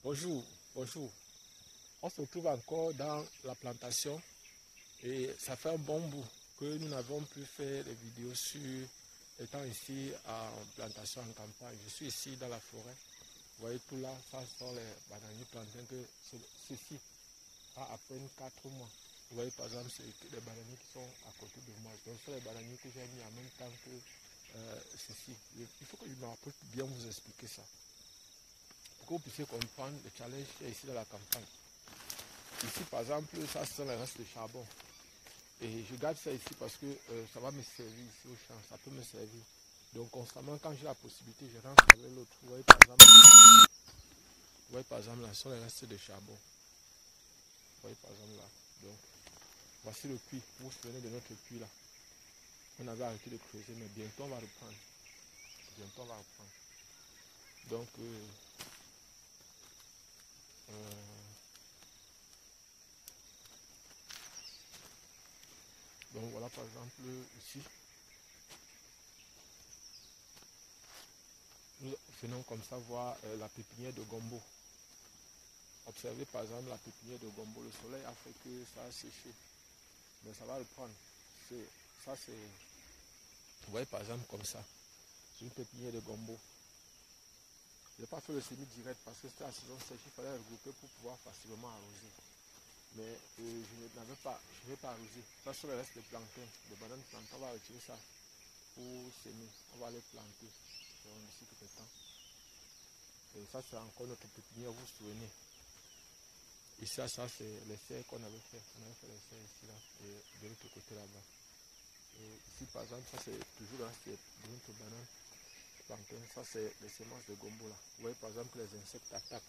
Bonjour, bonjour. On se retrouve encore dans la plantation et ça fait un bon bout que nous n'avons plus fait des vidéos sur étant ici en plantation en campagne. Je suis ici dans la forêt. Vous voyez tout là, ça sont les bananiers plantains que ceci a à peine 4 mois. Vous voyez par exemple les bananiers qui sont à côté de moi. Donc ce sont les bananiers que j'ai mis en même temps que ceci. Il faut que je me rappelle bien vous expliquer ça. Pour que vous puissiez comprendre le challenge qui est ici dans la campagne. Ici, par exemple, ça, ce sont les restes de charbon. Et je garde ça ici parce que ça va me servir ici au champ. Ça peut me servir. Donc, constamment, quand j'ai la possibilité, je rentre avec l'autre. Vous voyez, par exemple, là, ce sont les restes de charbon. Vous voyez, par exemple, là. Donc, voici le puits. Vous vous souvenez de notre puits, là. On avait arrêté de creuser, mais bientôt, on va reprendre. Bientôt, on va reprendre. Donc, donc voilà par exemple ici, nous venons comme ça voir la pépinière de gombo. Observez par exemple la pépinière de gombo, le soleil a fait que ça a séché, mais ça va reprendre. Vous voyez par exemple comme ça, c'est une pépinière de gombo. Je n'ai pas fait le semi-direct parce que c'était la saison sèche, il fallait regrouper pour pouvoir facilement arroser. Mais je n'ai pas arrosé. Ça sur le reste des plantains, des bananes plantains, on va retirer ça pour semer, on va les planter d'ici quelques temps. Et ça c'est encore notre pépinière, vous vous souvenez. Et ça c'est les serres qu'on avait fait. On avait fait les serres ici là et de l'autre côté là-bas. Et ici par exemple, ça c'est toujours là, c'est de notre banane plantain. Ça c'est les semences de gombo là. Vous voyez par exemple que les insectes attaquent.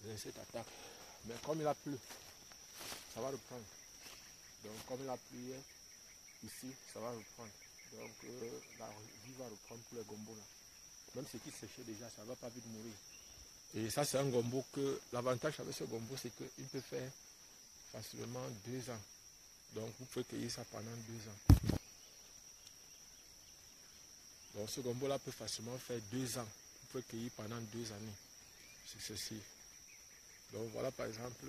Les insectes attaquent. Mais comme il a plu, ça va reprendre. Donc comme il a plu hier, ici, ça va reprendre. Donc la vie va reprendre pour les gombos là. Même ce qui séchait déjà, ça ne va pas vite mourir. Et ça, c'est un gombo que l'avantage avec ce gombo, c'est qu'il peut faire facilement 2 ans. Donc, vous pouvez cueillir ça pendant 2 ans. Donc, ce gombo-là peut facilement faire 2 ans. Vous pouvez cueillir pendant 2 années. C'est ceci. Donc, voilà par exemple.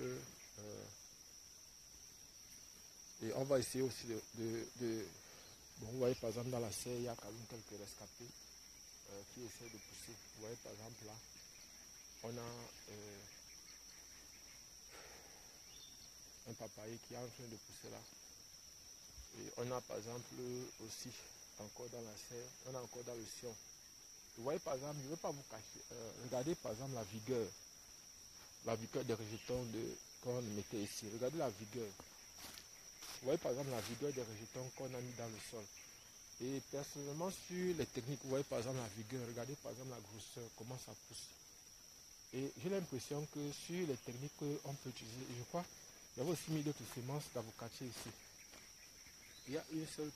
Et on va essayer aussi bon, vous voyez par exemple dans la serre, il y a quand même quelques rescapés qui essaient de pousser. Vous voyez par exemple là, on a un papayer qui est en train de pousser là. Et on a par exemple aussi, encore dans la serre, on a encore dans le sion. Vous voyez par exemple, je ne veux pas vous cacher, regardez par exemple la vigueur des rejetons qu'on mettait ici. Regardez la vigueur. Vous voyez par exemple la vigueur des rejetons qu'on a mis dans le sol. Et personnellement sur les techniques, vous voyez par exemple la vigueur, regardez par exemple la grosseur, comment ça pousse. Et j'ai l'impression que sur les techniques qu'on peut utiliser, je crois, il y avait aussi mis d'autres semences d'avocatier ici. Il y a une seule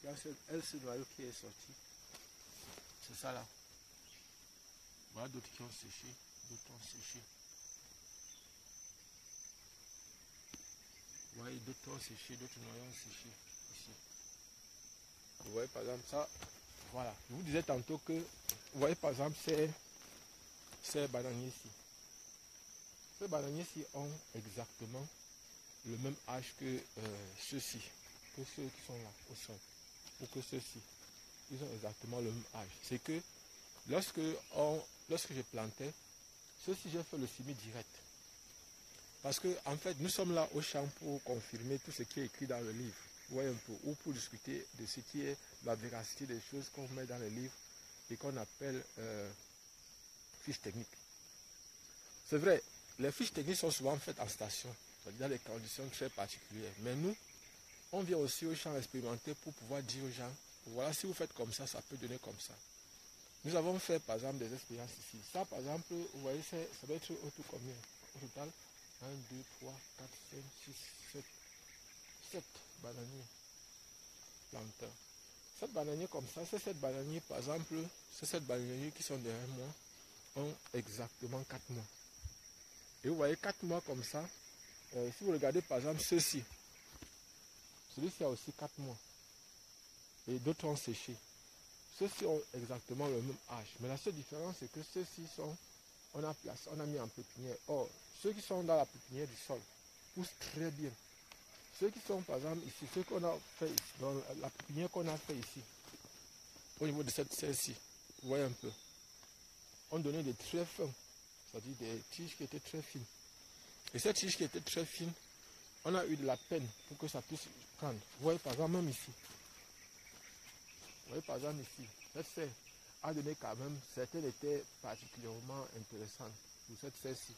un seul noyau qui est sorti. C'est ça là. Voilà d'autres qui ont séché, d'autres ont séché. Vous voyez, d'autres ont séché, d'autres noyaux ont séché ici. Vous voyez par exemple ça. Voilà. Je vous disais tantôt que, vous voyez par exemple ces bananiers-ci. Ces bananiers-ci ont exactement le même âge que ceux-ci, que ceux qui sont là au sol. Ou que ceux-ci. Ils ont exactement le même âge. C'est que lorsque je plantais, ceux-ci j'ai fait le semis direct. Parce que en fait, nous sommes là au champ pour confirmer tout ce qui est écrit dans le livre. Vous voyez un peu, ou pour discuter de ce qui est la véracité des choses qu'on met dans le livre et qu'on appelle fiches techniques. C'est vrai, les fiches techniques sont souvent faites en station, dans des conditions très particulières. Mais nous, on vient aussi au champ expérimenter pour pouvoir dire aux gens, voilà, si vous faites comme ça, ça peut donner comme ça. Nous avons fait par exemple des expériences ici. Ça par exemple, vous voyez, ça va être au tout combien? Au total, 1, 2, 3, 4, 5, 6, 7 bananiers plantains. 7 bananiers comme ça, ces 7 bananiers par exemple, ces 7 bananiers qui sont derrière moi ont exactement 4 mois. Et vous voyez 4 mois comme ça, si vous regardez par exemple ceux-ci, celui-ci a aussi 4 mois. Et d'autres ont séché. Ceux-ci ont exactement le même âge. Mais la seule différence, c'est que ceux-ci sont on a placé, on a mis en pépinière. Or, ceux qui sont dans la pépinière du sol poussent très bien. Ceux qui sont, par exemple, ici, ceux qu'on a fait ici, dans la pépinière qu'on a fait ici, au niveau de cette celle-ci, vous voyez un peu, on donnait des très fins, c'est-à-dire des tiges qui étaient très fines. Et cette tige qui était très fine, on a eu de la peine pour que ça puisse prendre. Vous voyez par exemple même ici. Vous voyez par exemple ici. Cette serre a donné quand même, certaines étaient particulièrement intéressantes pour cette serre-ci.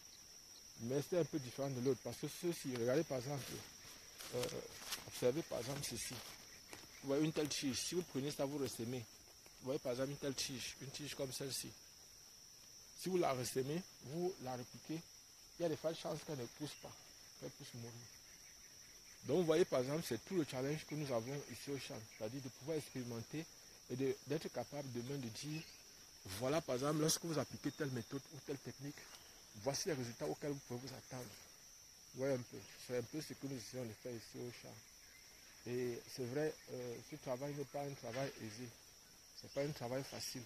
Mais c'était un peu différent de l'autre parce que ceux-ci, regardez par exemple, observez par exemple ceci. Vous voyez une telle tige, si vous prenez ça, vous ressemez. Vous voyez par exemple une tige comme celle-ci. Si vous la ressemez, vous la répliquez, il y a des fortes chances qu'elle ne pousse pas, qu'elle puisse mourir. Donc vous voyez par exemple, c'est tout le challenge que nous avons ici au champ, c'est-à-dire de pouvoir expérimenter et d'être capable demain de dire, voilà par exemple, lorsque vous appliquez telle méthode ou telle technique, voici les résultats auxquels vous pouvez vous attendre. Vous voyez un peu, c'est un peu ce que nous essayons de faire ici au champ. Et c'est vrai, ce travail n'est pas un travail aisé, ce n'est pas un travail facile.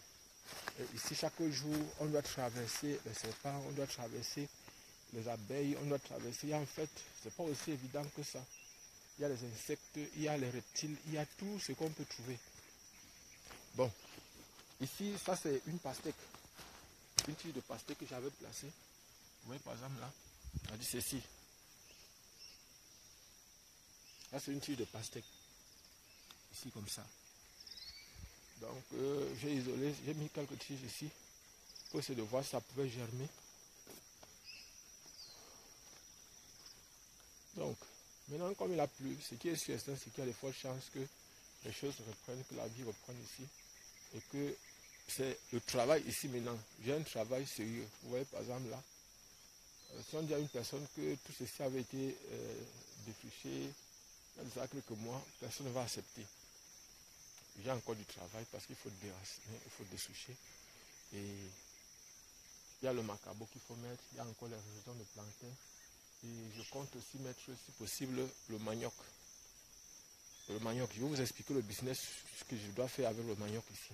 Et ici, chaque jour, on doit traverser les serpents, on doit traverser les abeilles, on doit traverser. Et en fait, ce n'est pas aussi évident que ça. Il y a les insectes, il y a les reptiles, il y a tout ce qu'on peut trouver. Bon, ici, ça c'est une pastèque. Une tige de pastèque que j'avais placée. Vous voyez par exemple là, on a dit ceci. Là c'est une tige de pastèque. Ici comme ça. Donc j'ai isolé, j'ai mis quelques tiges ici pour essayer de voir si ça pouvait germer. Donc, maintenant comme il a plu, ce qui est certain, c'est qu'il y a de fortes chances que les choses reprennent, que la vie reprenne ici. Et que c'est le travail ici maintenant. J'ai un travail sérieux. Vous voyez par exemple là, si on dit à une personne que tout ceci avait été défriché il y a quelques mois, personne ne va accepter. J'ai encore du travail parce qu'il faut déraciner, il faut dessoucher. Et il y a le macabo qu'il faut mettre, il y a encore les résidus de plantain. Et je compte aussi mettre, si possible, le manioc. Le manioc, je vais vous expliquer le business, ce que je dois faire avec le manioc ici.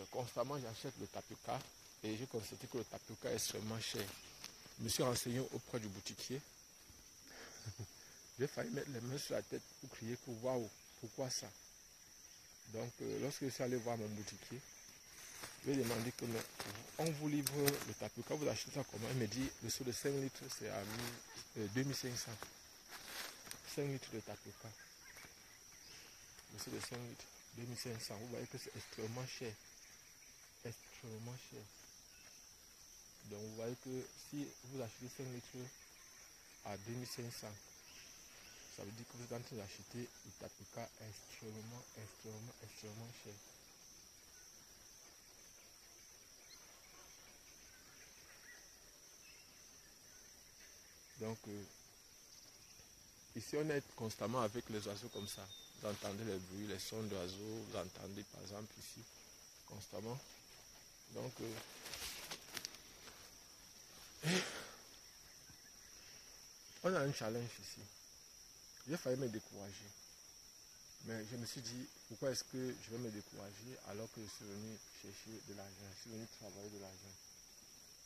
Constamment, j'achète le tapioca et j'ai constaté que le tapioca est extrêmement cher. Je me suis renseigné auprès du boutiquier. J'ai failli mettre les mains sur la tête pour crier que waouh, pourquoi ça? Donc, lorsque je suis allé voir mon boutiquier, je lui ai demandé que on vous livre le tapioca, vous achetez ça comment? Il me dit le seau de 5 litres, c'est à 2500. 5 litres de tapioca. Le seau de 5 litres, 2500. Vous voyez que c'est extrêmement cher. Extrêmement cher. Donc, vous voyez que si vous achetez 5 litres à 2500, ça veut dire que vous êtes en train d'acheter le tapioca extrêmement cher. Donc, ici on est constamment avec les oiseaux comme ça. Vous entendez les bruits, les sons d'oiseaux, vous entendez par exemple ici, constamment. Donc, on a un challenge ici. J'ai failli me décourager. Mais je me suis dit, pourquoi est-ce que je vais me décourager alors que je suis venu chercher de l'argent, je suis venu travailler de l'argent.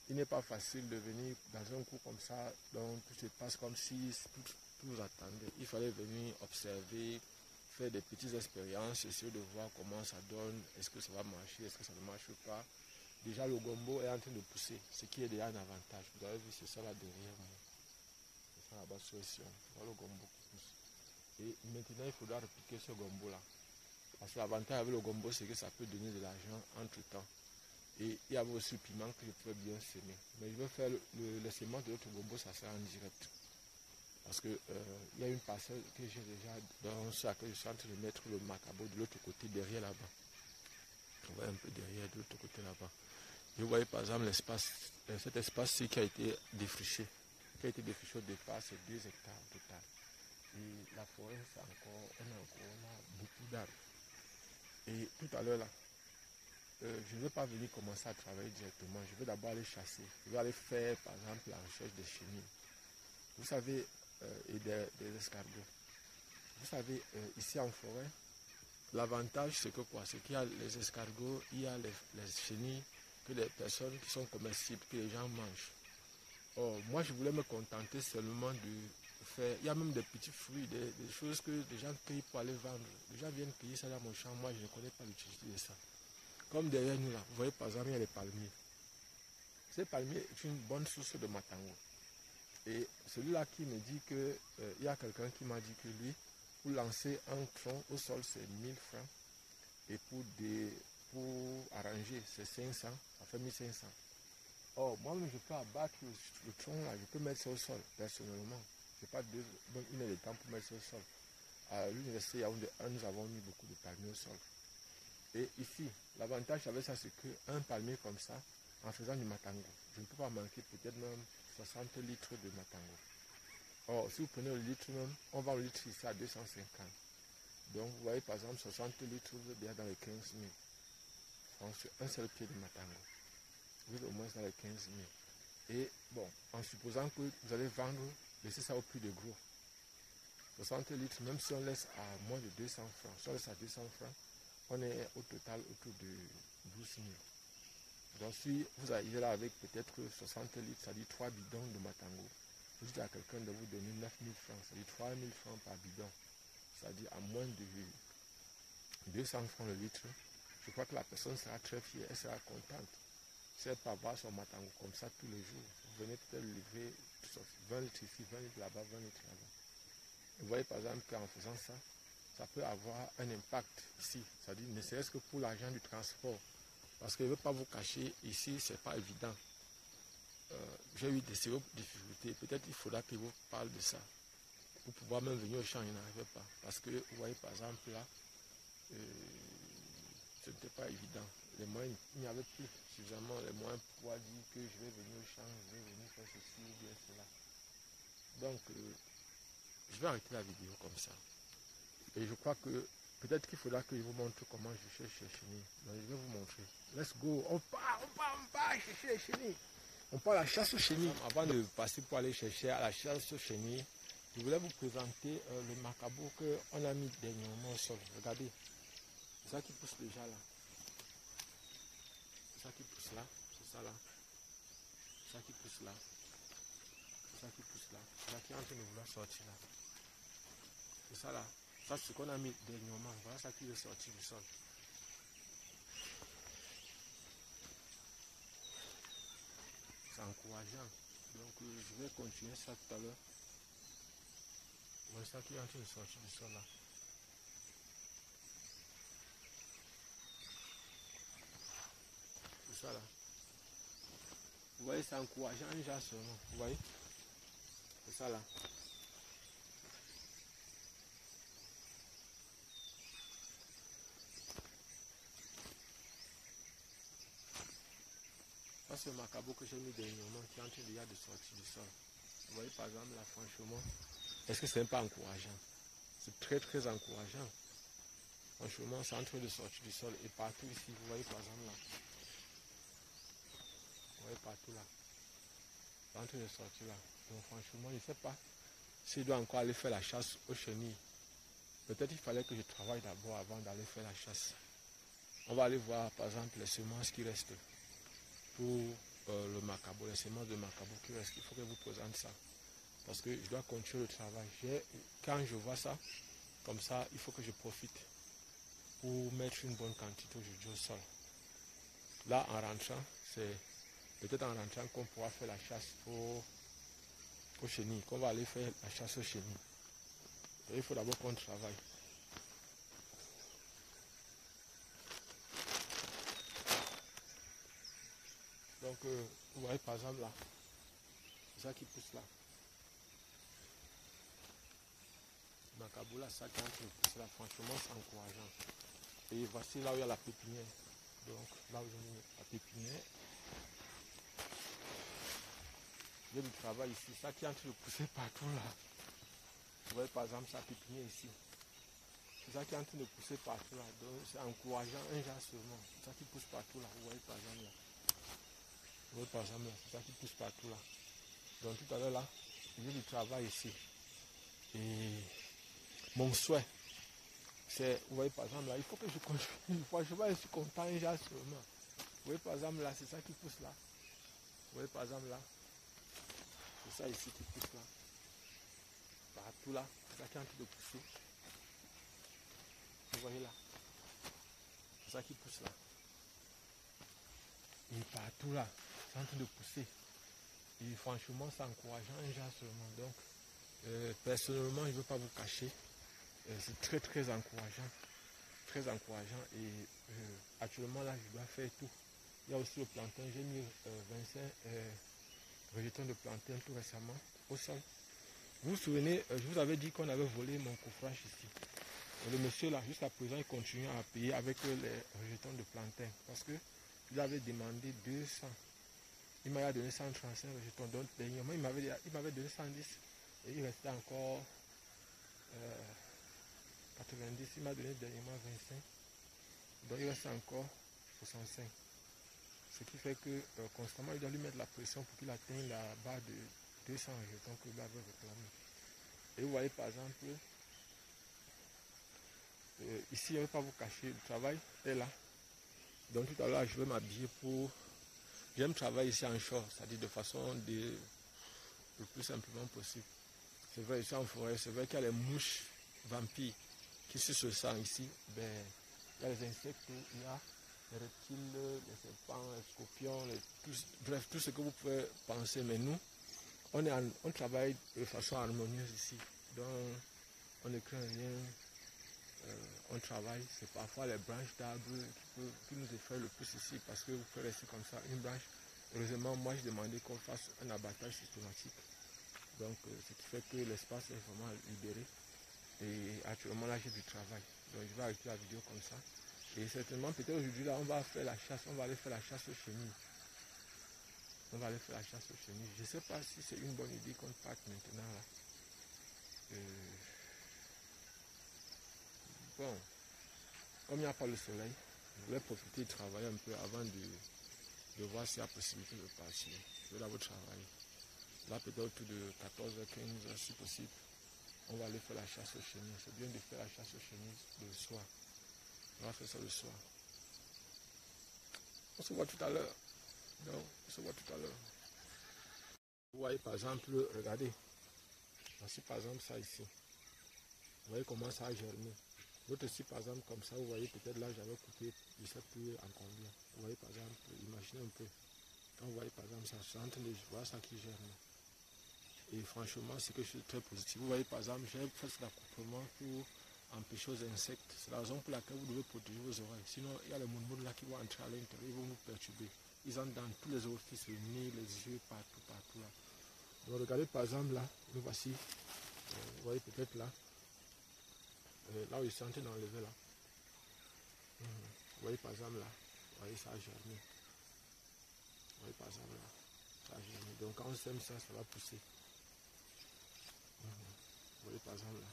Il n'est pas facile de venir dans un cours comme ça, donc tout se passe comme si tout vous attendait. Il fallait venir observer, faire des petites expériences, essayer de voir comment ça donne, est-ce que ça va marcher, est-ce que ça ne marche pas. Déjà le gombo est en train de pousser, ce qui est déjà un avantage. Vous avez vu, c'est ça là derrière moi. C'est ça là-bas sur le sion. Voilà le gombo qui pousse. Et maintenant, il faudra répliquer ce gombo-là. Parce que l'avantage avec le gombo, c'est que ça peut donner de l'argent entre-temps. Et il y avait aussi le piment que je pouvais bien semer. Mais je vais faire le sément de l'autre gombo, ça sera en direct. Parce que il y a une parcelle que j'ai déjà dans ce que je suis en train de mettre le macabo de l'autre côté, derrière là-bas. On voit un peu derrière, de l'autre côté là-bas. Vous voyez par exemple l'espace, cet espace-ci qui a été défriché. Qui a été défriché au départ, c'est 2 hectares au total. Et la forêt, c'est encore, on a beaucoup d'arbres. Et tout à l'heure là, je ne vais pas venir commencer à travailler directement. Je vais d'abord aller chasser. Je vais aller faire, par exemple, la recherche des chenilles. Vous savez, et des escargots. Vous savez, ici en forêt, l'avantage, c'est que quoi? C'est qu'il y a les escargots, il y a les chenilles. que les personnes qui sont comestibles, que les gens mangent. Or, moi, je voulais me contenter seulement de faire... Il y a même des petits fruits, des choses que les gens cueillent pour aller vendre. Les gens viennent cueillir ça dans mon champ. Moi, je ne connais pas l'utilité de ça. Comme derrière nous, là, vous voyez, par exemple, il y a les palmiers. Ces palmiers est une bonne source de matango. Et celui-là qui me dit que... il y a quelqu'un qui m'a dit que lui, pour lancer un tronc au sol, c'est 1000 francs. Et pour arranger, c'est 500. Ça fait 1500. Or, moi-même, je peux abattre le tronc là, je peux mettre ça au sol, personnellement. Je n'ai pas une heure de temps pour mettre ça au sol. À l'université Yaoundé 1, nous avons mis beaucoup de palmiers au sol. Et ici, l'avantage avec ça, c'est qu'un palmier comme ça, en faisant du matango, je ne peux pas manquer peut-être même 60 litres de matango. Or, si vous prenez le litre même, on vend le litre ici à 250. Donc, vous voyez, par exemple, 60 litres, vous êtes bien dans les 15 000 francs sur un seul pied de matango. Vous êtes au moins dans les 15 000. Et bon, en supposant que vous allez vendre, laissez ça au prix de gros. 60 litres, même si on laisse à moins de 200 francs, si on laisse à 200 francs, on est au total autour de 12 000. Donc si vous arrivez là avec peut-être 60 litres, ça dit 3 bidons de matango, vous dites à quelqu'un de vous donner 9 000 francs, ça dit 3 000 francs par bidon, c'est-à-dire à moins de 200 francs le litre, je crois que la personne sera très fière, elle sera contente. Si elle peut avoir son matango comme ça tous les jours, vous venez peut-être livrer 20 litres ici, 20 litres là-bas, 20 litres là-bas. Vous voyez par exemple qu'en faisant ça, ça peut avoir un impact ici, c'est-à-dire ne serait-ce que pour l'argent du transport. Parce que je ne veux pas vous cacher, ici, ce n'est pas évident. J'ai eu des sérieuses difficultés. Peut-être il faudra que je vous parle de ça. Pour pouvoir même venir au champ, il n'arrivait pas. Parce que, vous voyez, par exemple, là, ce n'était pas évident. Les moyens, il n'y avait plus suffisamment les moyens pour pouvoir dire que je vais venir au champ, je vais venir faire ceci ou bien cela. Donc, je vais arrêter la vidéo comme ça. Et je crois que peut-être qu'il faudra que je vous montre comment je cherche les chenilles. Donc, je vais vous montrer. Let's go. On part chercher les chenilles. On part à la chasse aux chenilles. Avant de passer pour aller chercher à la chasse aux chenilles, je voulais vous présenter le macabo qu'on a mis dernièrement au sol. Regardez. C'est ça qui pousse déjà là. C'est ça qui pousse là. C'est ça là. C'est ça qui pousse là. C'est ça qui pousse là. C'est ça qui est en train de vouloir sortir là. C'est ça là. Ça c'est ce qu'on a mis dernièrement. Voilà ça qui est sorti du sol. C'est encourageant. Donc je vais continuer ça tout à l'heure. Voilà ça qui est en train de sortir du sol là. C'est ça là. Vous voyez, c'est encourageant déjà seulement. Vous voyez? C'est ça là. Ça c'est le macabo que j'ai mis dernièrement qui est en train déjà de sortir du sol. Vous voyez par exemple là, franchement, est-ce que c'est pas encourageant? C'est très très encourageant. Franchement, c'est en train de sortir du sol et partout ici, vous voyez par exemple là. Vous voyez partout là. C'est en train de sortir là. Donc franchement, je ne sais pas s'il doit encore aller faire la chasse aux chenilles. Peut-être il fallait que je travaille d'abord avant d'aller faire la chasse. On va aller voir par exemple les semences qui restent pour le macabo, les semences de macabo qui restent. Il faut que je vous présente ça. Parce que je dois continuer le travail. Quand je vois ça, comme ça, il faut que je profite pour mettre une bonne quantité aujourd'hui au sol. Là, en rentrant, c'est peut-être en rentrant qu'on pourra faire la chasse aux chenilles, qu'on va aller faire la chasse aux chenilles. Et il faut d'abord qu'on travaille. Donc, vous voyez par exemple là, c'est ça qui pousse là. Macabo là, ça qui est en train de pousser là, franchement, c'est encourageant. Et voici là où il y a la pépinière. Donc, là où j'ai mis la pépinière. Il y a du travail ici, ça qui est en train de pousser partout là. Vous voyez par exemple sa pépinière ici. C'est ça qui est en train de pousser partout là. Donc c'est encourageant un genre seulement. C'est ça qui pousse partout là. Vous voyez par exemple là. Vous voyez par exemple là. C'est ça qui pousse partout là. Donc tout à l'heure là, il y a du travail ici. Et mon souhait, c'est, vous voyez par exemple là, il faut que je continue. Franchement, je suis content un genre seulement. Vous voyez par exemple là, c'est ça qui pousse là. Vous voyez par exemple là, c'est ça ici qui pousse là. Partout là, c'est ça qui est en train de pousser. Vous voyez là, c'est ça qui pousse là. Et partout là, c'est en train de pousser. Et franchement, c'est encourageant un genre seulement. Donc, personnellement, je ne veux pas vous cacher. C'est très très encourageant. Très encourageant. Et actuellement là, je dois faire tout. Il y a aussi le plantain. J'ai mis 25 rejetons de plantain tout récemment au sol. Vous vous souvenez, je vous avais dit qu'on avait volé mon coffrage ici. Et le monsieur là, jusqu'à présent, il continue à payer avec les rejetons de plantain. Parce que il avait demandé 200. Il m'avait donné 135 rejetons. Donc, dernièrement, il m'avait donné 110. Et il restait encore 90. Il m'a donné dernièrement 25. Donc, il reste encore 65. Ce qui fait que constamment, il doit lui mettre la pression pour qu'il atteigne la barre de 200 rejetons que lui avait réclamé. Et vous voyez, par exemple, ici, je ne vais pas vous cacher, le travail est là. Donc, tout à l'heure, je vais m'habiller pour... J'aime travailler ici en short, c'est-à-dire de façon le plus simplement possible. C'est vrai, ici en forêt, c'est vrai qu'il y a les mouches vampires qui se sentent ici. Ben, il y a les insectes, il y a les reptiles, les serpents, les scorpions, bref, tout ce que vous pouvez penser. Mais nous, on travaille de façon harmonieuse ici. Donc, on ne craint rien. On travaille, c'est parfois les branches d'arbres qui nous effraient le plus ici parce que vous pouvez rester comme ça, une branche. Heureusement, moi, je demandais qu'on fasse un abattage systématique. Donc, ce qui fait que l'espace est vraiment libéré. Et actuellement, là, j'ai du travail. Donc, je vais arrêter la vidéo comme ça. Et certainement, peut-être aujourd'hui, là, on va faire la chasse. On va aller faire la chasse aux chenilles. On va aller faire la chasse aux chenilles. Je ne sais pas si c'est une bonne idée qu'on parte maintenant, là. Bon, comme il n'y a pas le soleil, je voulais profiter de travailler un peu avant de voir s'il y a possibilité de partir. Je vais d'abord travailler. Là, peut-être autour de 14h15, si possible, on va aller faire la chasse aux chenilles. C'est bien de faire la chasse aux chenilles le soir. On va faire ça le soir. On se voit tout à l'heure. Donc, on se voit tout à l'heure. Vous voyez, par exemple, regardez. Voici, par exemple, ça ici. Vous voyez comment ça a germé. L'autre ici, par exemple, comme ça, vous voyez, peut-être là, j'avais coupé, je ne sais plus en combien. Vous voyez, par exemple, imaginez un peu. Quand vous voyez, par exemple, ça, je suis en train de voir ça qui germe. Et franchement, c'est quelque chose de très positif. Vous voyez, par exemple, j'ai fait cet accouplement pour empêcher aux insectes. C'est la raison pour laquelle vous devez protéger vos oreilles. Sinon, il y a les mounmouns là qui vont entrer à l'intérieur, ils vont vous perturber. Ils entrent dans tous les orifices, le nez, les yeux, partout, partout là. Donc, regardez, par exemple, là, nous voici. Vous voyez peut-être là. Là où ils sont en train d'enlever là. Vous voyez par exemple là. Vous voyez ça a germé. Vous voyez par exemple là. Ça a germé. Donc quand on sème ça, ça va pousser. Vous voyez par exemple là.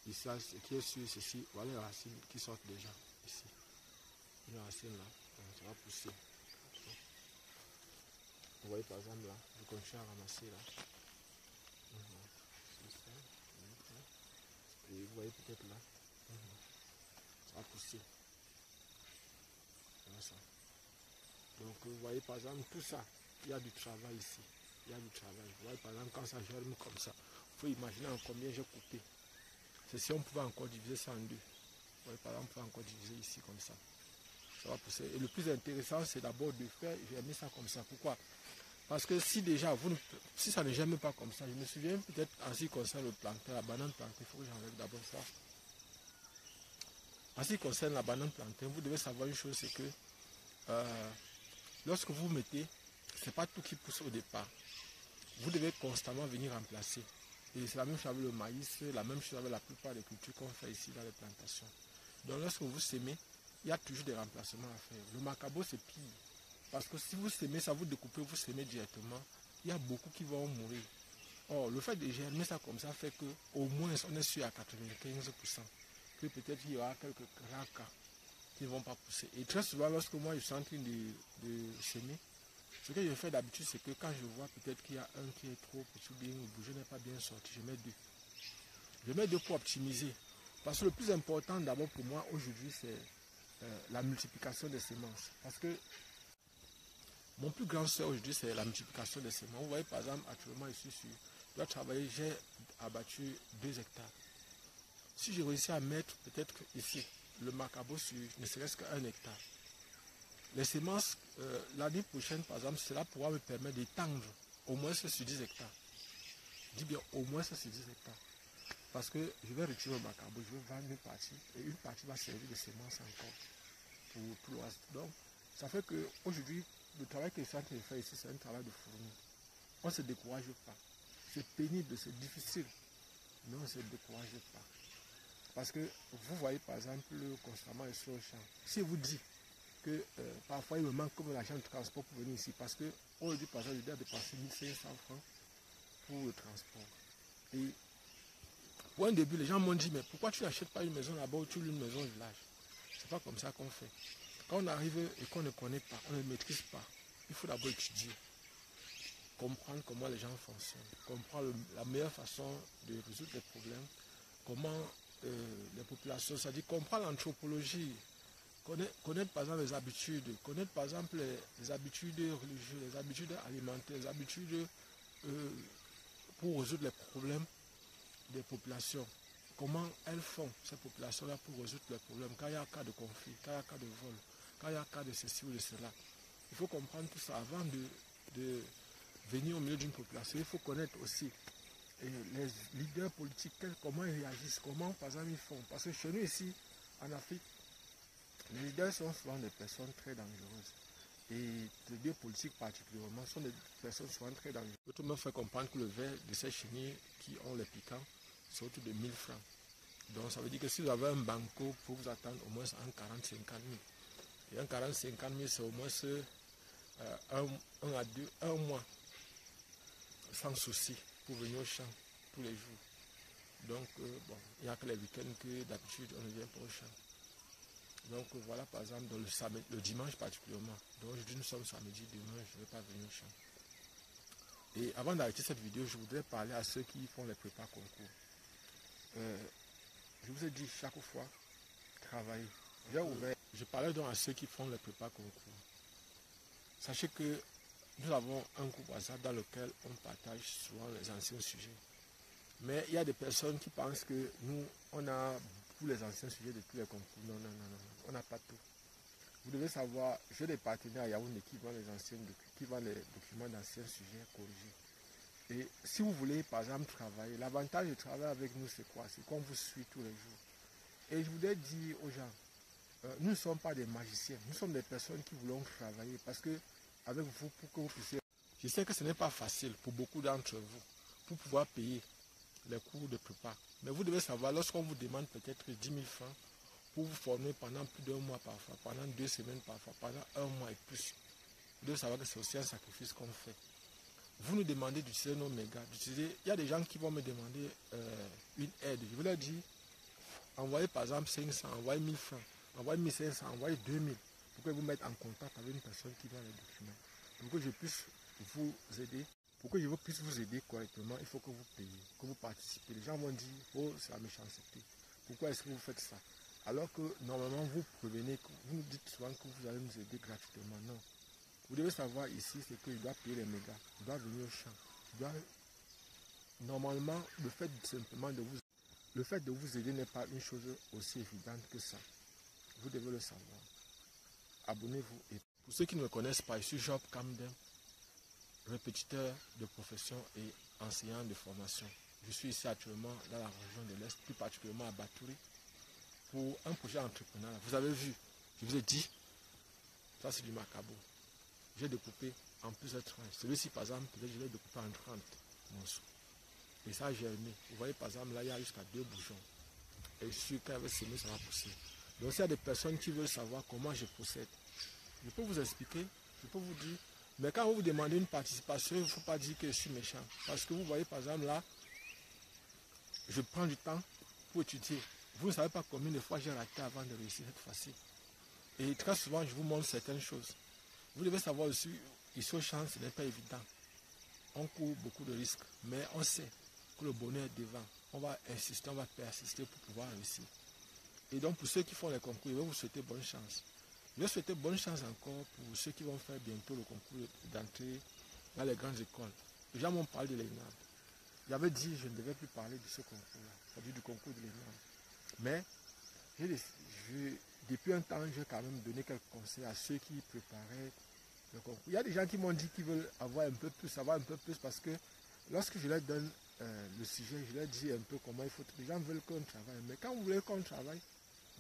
Ici, ce qui est sur ceci, voilà les racines qui sortent déjà. Ici. Une racine là. Donc ça va pousser. Vous voyez par exemple là. Je continue à ramasser là. Et vous voyez peut-être là. Ça va pousser. Voilà ça. Donc vous voyez par exemple tout ça, il y a du travail ici. Il y a du travail. Vous voyez par exemple quand ça germe comme ça, il faut imaginer en combien j'ai coupé. C'est si on pouvait encore diviser ça en deux. Vous voyez par exemple on peut encore diviser ici comme ça. Ça va pousser. Et le plus intéressant c'est d'abord de faire germer ça comme ça. Pourquoi? Parce que si déjà si ça ne germe pas comme ça, je me souviens peut-être en ce qui concerne le plantain, la banane plantain, il faut que j'enlève d'abord ça. En ce qui concerne la banane plantain, vous devez savoir une chose, c'est que lorsque vous mettez, ce n'est pas tout qui pousse au départ. Vous devez constamment venir remplacer. Et c'est la même chose avec le maïs, la même chose avec la plupart des cultures qu'on fait ici dans les plantations. Donc lorsque vous semez, il y a toujours des remplacements à faire. Le macabo c'est pire. Parce que si vous semez ça, vous découpez, vous semez directement, il y a beaucoup qui vont mourir. Or, le fait de germer ça comme ça fait qu'au moins on est sûr à 95% que peut-être il y aura quelques rares cas qui ne vont pas pousser. Et très souvent, lorsque moi je suis en train de semer, ce que je fais d'habitude, c'est que quand je vois peut-être qu'il y a un qui est trop petit ou bien le bouger n'est pas bien sorti, je mets deux. Je mets deux pour optimiser. Parce que le plus important d'abord pour moi aujourd'hui, c'est la multiplication des semences. Parce que mon plus grand souhait aujourd'hui, c'est la multiplication des semences. Vous voyez, par exemple, actuellement, ici, je dois travailler, j'ai abattu 2 hectares. Si j'ai réussi à mettre peut-être ici le macabo sur ne serait-ce qu'1 hectare, les semences, l'année prochaine, par exemple, cela pourra me permettre d'étendre au moins sur 10 hectares. Je dis bien au moins sur 10 hectares. Parce que je vais retirer le macabo, je vais vendre une partie, et une partie va servir de semences encore pour tout le reste. Donc, ça fait qu'aujourd'hui, le travail que je suis en train de faire ici, c'est un travail de fourmi. On ne se décourage pas. C'est pénible, c'est difficile, mais on ne se décourage pas. Parce que vous voyez par exemple constamment sur le champ. Si vous dites que parfois il me manque comme l'argent de transport pour venir ici, parce qu'aujourd'hui par exemple je dois dépenser 1500 francs pour le transport. Et pour un début, les gens m'ont dit, mais pourquoi tu n'achètes pas une maison là-bas ou tu loues une maison au village? C'est pas comme ça qu'on fait. Quand on arrive et qu'on ne connaît pas, on ne maîtrise pas, il faut d'abord étudier, comprendre comment les gens fonctionnent, comprendre la meilleure façon de résoudre les problèmes, comment les populations, c'est-à-dire comprendre l'anthropologie, connaître par exemple les habitudes, connaître par exemple les habitudes religieuses, les habitudes alimentaires, les habitudes pour résoudre les problèmes des populations. Comment elles font, ces populations-là, pour résoudre les problèmes, quand il y a un cas de conflit, quand il y a un cas de vol, quand il y a un cas de ceci ou de cela. Il faut comprendre tout ça avant de venir au milieu d'une population. Il faut connaître aussi les leaders politiques, comment ils réagissent, comment par exemple ils font. Parce que chez nous ici, en Afrique, les leaders sont souvent des personnes très dangereuses. Et les leaders politiques particulièrement sont des personnes souvent très dangereuses. Tout me fait comprendre que le verre de ces chenilles qui ont les piquants, c'est autour de 1000 francs. Donc ça veut dire que si vous avez un banco, pour vous attendre au moins un 40-50 000. Et un 40-50 000, c'est au moins un mois sans souci pour venir au champ tous les jours. Donc, bon, il n'y a que les week-ends que d'habitude on ne vient pas au champ. Donc voilà, par exemple, dans le dimanche particulièrement. Donc aujourd'hui nous sommes samedi, demain je ne vais pas venir au champ. Et avant d'arrêter cette vidéo, je voudrais parler à ceux qui font les prépas concours. Je vous ai dit chaque fois, travailler. Je parlais donc à ceux qui font les prépas concours. Sachez que nous avons un groupe WhatsApp dans lequel on partage souvent les anciens sujets. Mais il y a des personnes qui pensent que nous, on a tous les anciens sujets de tous les concours. Non, on n'a pas tout. Vous devez savoir, j'ai des partenaires à Yaoundé qui vendent les documents d'anciens sujets corrigés. Et si vous voulez, par exemple, travailler, l'avantage de travailler avec nous, c'est quoi? C'est qu'on vous suit tous les jours. Et je voudrais dire aux gens, nous ne sommes pas des magiciens, nous sommes des personnes qui voulons travailler parce que avec vous, pour que vous puissiez... Je sais que ce n'est pas facile pour beaucoup d'entre vous, pour pouvoir payer les cours de prépa. Mais vous devez savoir, lorsqu'on vous demande peut-être 10 000 francs pour vous former pendant plus d'1 mois parfois, pendant 2 semaines parfois, pendant 1 mois et plus, vous devez savoir que c'est aussi un sacrifice qu'on fait. Vous nous demandez d'utiliser nos mégas, d'utiliser... Il y a des gens qui vont me demander une aide. Je vous leur dis, envoyez par exemple 500, envoyez 1000 francs, envoyez 1500, envoyez 2000, pour que vous mettez en contact avec une personne qui vend les documents. Pour que je puisse vous aider, pour que je puisse vous aider correctement, il faut que vous payiez, que vous participez. Les gens vont dire, oh, c'est la méchanceté. Pourquoi est-ce que vous faites ça? Alors que normalement, vous prévenez, vous nous dites souvent que vous allez nous aider gratuitement. Non. Vous devez savoir ici, c'est que je dois payer les mégas, je dois venir au champ. Normalement, le fait simplement de vous aider n'est pas une chose aussi évidente que ça. Vous devez le savoir. Abonnez-vous. Et pour ceux qui ne me connaissent pas, je suis Job Camden, répétiteur de profession et enseignant de formation. Je suis ici actuellement dans la région de l'Est, plus particulièrement à Batouri, pour un projet entrepreneurial. Vous avez vu, je vous ai dit, ça c'est du macabo. J'ai découpé en plusieurs tranches. Celui-ci, par exemple, peut-être je l'ai découpé en 30 morceaux. Et ça a germé. Vous voyez, par exemple, là, il y a jusqu'à 2 bourgeons. Et je suis quand même semé, ça va pousser. Donc, s'il y a des personnes qui veulent savoir comment je procède, je peux vous expliquer, je peux vous dire. Mais quand vous demandez une participation, il ne faut pas dire que je suis méchant. Parce que vous voyez, par exemple, là, je prends du temps pour étudier. Vous ne savez pas combien de fois j'ai raté avant de réussir cette fois-ci. Et très souvent, je vous montre certaines choses. Vous devez savoir aussi, ici au champ, ce n'est pas évident. On court beaucoup de risques, mais on sait que le bonheur est devant. On va insister, on va persister pour pouvoir réussir. Et donc pour ceux qui font les concours, je vais vous souhaiter bonne chance. Je vais souhaiter bonne chance encore pour ceux qui vont faire bientôt le concours d'entrée dans les grandes écoles. Les gens m'ont parlé de l'ENAM. J'avais dit que je ne devais plus parler de ce concours-là, c'est-à-dire du concours de l'ENAM. Mais depuis un temps, j'ai quand même donné quelques conseils à ceux qui préparaient le concours. Il y a des gens qui m'ont dit qu'ils veulent avoir un peu plus, savoir un peu plus, parce que lorsque je leur donne le sujet, je leur dis un peu comment il faut. Les gens veulent qu'on travaille, mais quand vous voulez qu'on travaille,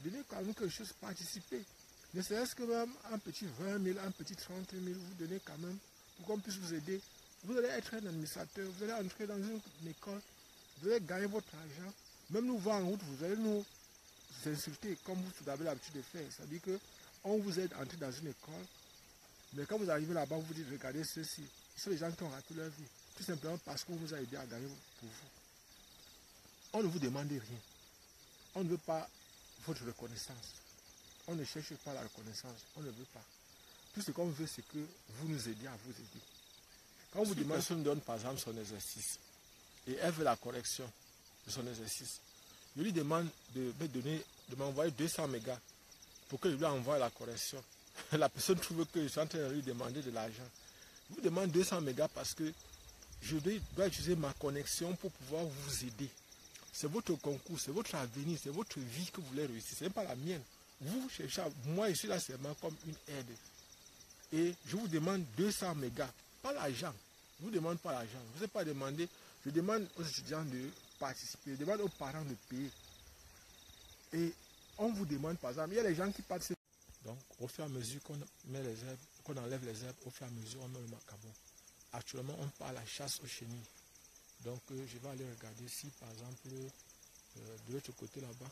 donnez quand même quelque chose, participer. Ne serait-ce que même un petit 20 000, un petit 30 000, vous donnez quand même pour qu'on puisse vous aider. Vous allez être un administrateur, vous allez entrer dans une école, vous allez gagner votre argent. Même nous voir en route, vous allez nous insulter comme vous avez l'habitude de faire. C'est-à-dire qu'on vous aide à entrer dans une école, mais quand vous arrivez là-bas, vous vous dites, regardez ceux-ci. Ce sont les gens qui ont raté leur vie. Tout simplement parce qu'on vous a aidé à gagner pour vous. On ne vous demande rien. On ne veut pas votre reconnaissance. On ne cherche pas la reconnaissance. On ne veut pas. Tout ce qu'on veut, c'est que vous nous aidiez à vous aider. Quand vous demandez, personne donne par exemple son exercice et elle veut la correction de son exercice, je lui demande de m'envoyer 200 mégas pour que je lui envoie la correction. La personne trouve que je suis en train de lui demander de l'argent. Je vous demande 200 mégas parce que je dois utiliser ma connexion pour pouvoir vous aider. C'est votre concours, c'est votre avenir, c'est votre vie que vous voulez réussir. Ce n'est pas la mienne. Vous cherchez, moi je suis là seulement comme une aide. Et je vous demande 200 mégas, pas l'argent. Je ne vous demande pas l'argent. Je ne vous ai pas demandé. Je demande aux étudiants de participer. Je demande aux parents de payer. Et on vous demande, par exemple, il y a les gens qui participent. Donc, au fur et à mesure qu'on met les herbes, qu'on enlève les herbes, au fur et à mesure, on met le macabon. Actuellement, on part à la chasse aux chenilles. Donc, je vais aller regarder si, par exemple, de l'autre côté là-bas,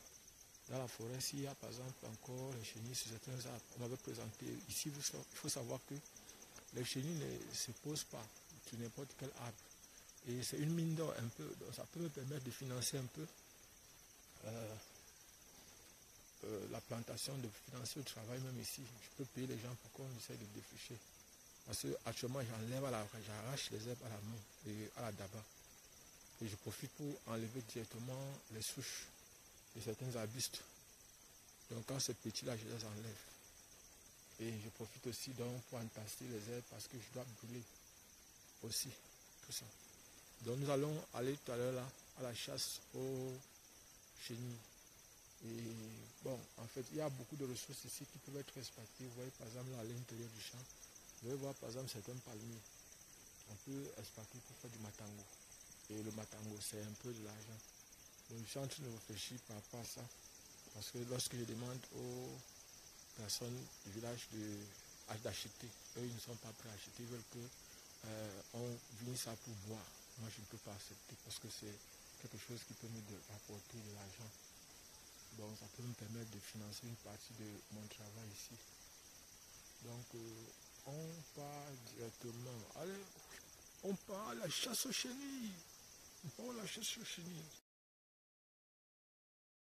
dans la forêt, s'il y a, par exemple, encore les chenilles sur certains arbres. On m'avait présenté. Ici, il faut savoir que les chenilles ne se posent pas sur n'importe quel arbre. Et c'est une mine d'or un peu. Donc ça peut me permettre de financer un peu la plantation, de financer le travail même ici. Je peux payer les gens pour qu'on essaie de défricher. Parce qu'actuellement, j'arrache les herbes à la main et à la daba. Et je profite pour enlever directement les souches de certains arbustes. Donc quand c'est petit là, je les enlève. Et je profite aussi donc pour entasser les herbes parce que je dois brûler aussi tout ça. Donc nous allons aller tout à l'heure là à la chasse aux chenilles. Et bon, en fait, il y a beaucoup de ressources ici qui peuvent être exploitées. Vous voyez par exemple là, à l'intérieur du champ, vous allez voir par exemple certains palmiers. On peut exploiter pour faire du matango. Et le matango, c'est un peu de l'argent. Donc je suis en train de réfléchir par rapport à ça. Parce que lorsque je demande aux personnes du village d'acheter, eux ils ne sont pas prêts à acheter, ils veulent qu'on vienne ça pour boire. Moi je ne peux pas accepter parce que c'est quelque chose qui peut nous apporter de l'argent. Donc ça peut me permettre de financer une partie de mon travail ici. Donc on part directement. Allez, on part à la chasse aux chenilles. On part à la chasse aux chenilles.